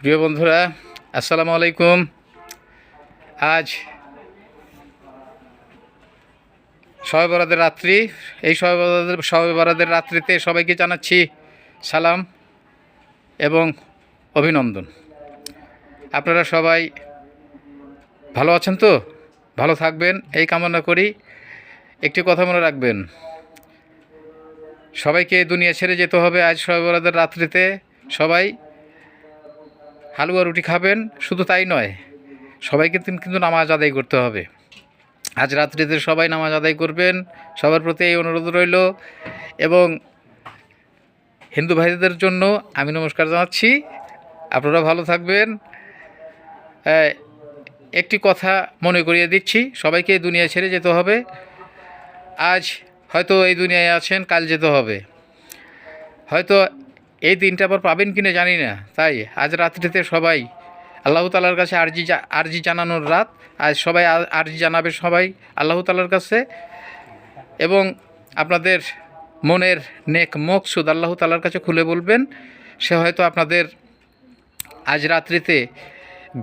প্রিয় বন্ধুরা, আসসালামু আলাইকুম। আজ শবে বরাতের রাত্রি। এই শবে বরাতের রাত্রিতে সবাইকে জানাচ্ছি সালাম এবং অভিনন্দন। আপনারা সবাই ভালো আছেন তো? ভালো থাকবেন এই কামনা করি। একটি কথা মনে রাখবেন, সবাইকে দুনিয়া ছেড়ে যেতে হবে। আজ শবে বরাতের রাত্রিতে সবাই হালুয়া রুটি খাবেন। শুধু তাই নয়, সবাইকে কিন্তু নামাজ আদায় করতে হবে। আজ রাত্রিতে সবাই নামাজ আদায় করবেন, সবার প্রতি এই অনুরোধ রইল। এবং হিন্দু ভাইদের জন্য আমি নমস্কার জানাচ্ছি। আপনারা ভালো থাকবেন। একটি কথা মনে করিয়ে দিচ্ছি, সবাইকে দুনিয়া ছেড়ে যেতে হবে। আজ হয়তো এই দুনিয়ায় আছেন, কাল যেতে হবে। হয়তো এই দিনটা আবার পাবেন কিনা জানি না। তাই আজ রাত্রিতে সবাই আল্লাহ তাআলার কাছে আরজি জানানোর রাত। আজ সবাই আরজি জানাবে সবাই আল্লাহ তাআলার কাছে, এবং আপনাদের মনের নেক মকসুদ আল্লাহ তাআলার কাছে খুলে বলবেন। সে হয়তো আপনাদের আজ রাত্রিতে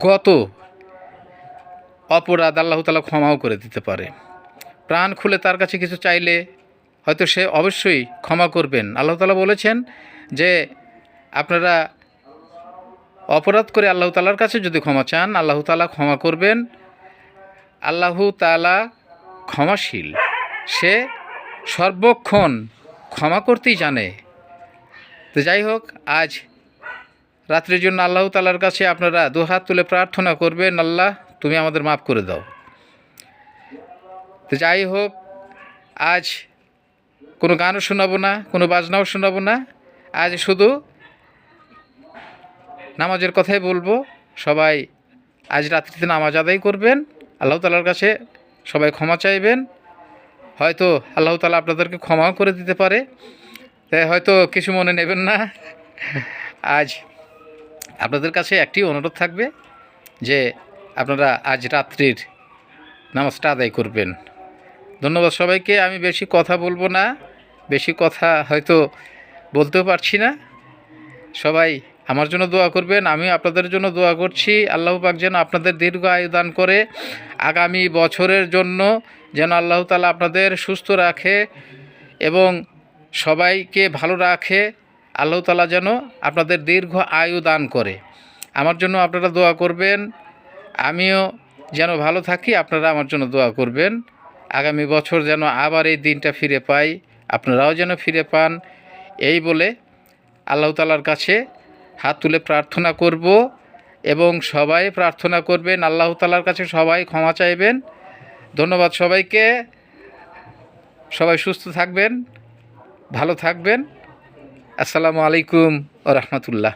গত অপরাধ আল্লাহ তাআলা ক্ষমাও করে দিতে পারে। প্রাণ খুলে তার কাছে কিছু চাইলে হয়তো সে অবশ্যই ক্ষমা করবেন। আল্লাহ তাআলা বলেছেন যে আপনারা অপরাধ করে আল্লাহ তাআলার কাছে যদি ক্ষমা চান, আল্লাহ তাআলা ক্ষমা করবেন। আল্লাহ তাআলা ক্ষমাশীল, সে সর্বক্ষণ ক্ষমা করতেই জানে। তো যাই হোক, আজ রাত্রির জন্য আল্লাহ তাআলার কাছে আপনারা দুহাত তুলে প্রার্থনা করবেন, আল্লাহ তুমি আমাদের মাফ করে দাও। তো যাই হোক, আজ কোনো গানও শোনাবো না, কোনো বাজনাও শোনাবো না। আজ শুধু নামাজের কথাই বলবো। সবাই আজ রাত্রিতে নামাজ আদায় করবেন, আল্লাহ তাআলার কাছে সবাই ক্ষমা চাইবেন। হয়তো আল্লাহ তাআলা আপনাদেরকে ক্ষমাও করে দিতে পারে, তাই হয়তো কিছু মনে নেবেন না। আজ আপনাদের কাছে একটি অনুরোধ থাকবে যে আপনারা আজ রাত্রির নামাজটা আদায় করবেন। ধন্যবাদ সবাইকে। আমি বেশি কথা বলবো না, বেশি কথা হয়তো বলতেও পারছি না। সবাই আমার জন্য দোয়া করবেন, আমি আপনাদের জন্য দোয়া করছি। আল্লাহ পাক যেন আপনাদের দীর্ঘ আয়ু দান করে, আগামী বছরের জন্য যেন আল্লাহ তাআলা আপনাদের সুস্থ রাখে এবং সবাইকে ভালো রাখে। আল্লাহ তাআলা যেন আপনাদের দীর্ঘ আয়ু দান করে। আমার জন্য আপনারা দোয়া করবেন, আমিও যেন ভালো থাকি, আপনারা আমার জন্য দোয়া করবেন। আগামী বছর যেন আবার এই দিনটা ফিরে পাই, আপনারাও যেন ফিরে পান। এই বলে আল্লাহ তাআলার কাছে হাত তুলে প্রার্থনা করব, এবং সবাই প্রার্থনা করবেন আল্লাহ তাআলার কাছে, সবাই ক্ষমা চাইবেন। ধন্যবাদ সবাইকে। সবাই সুস্থ থাকবেন, ভালো থাকবেন। আসসালামু আলাইকুম ওয়া রাহমাতুল্লাহ।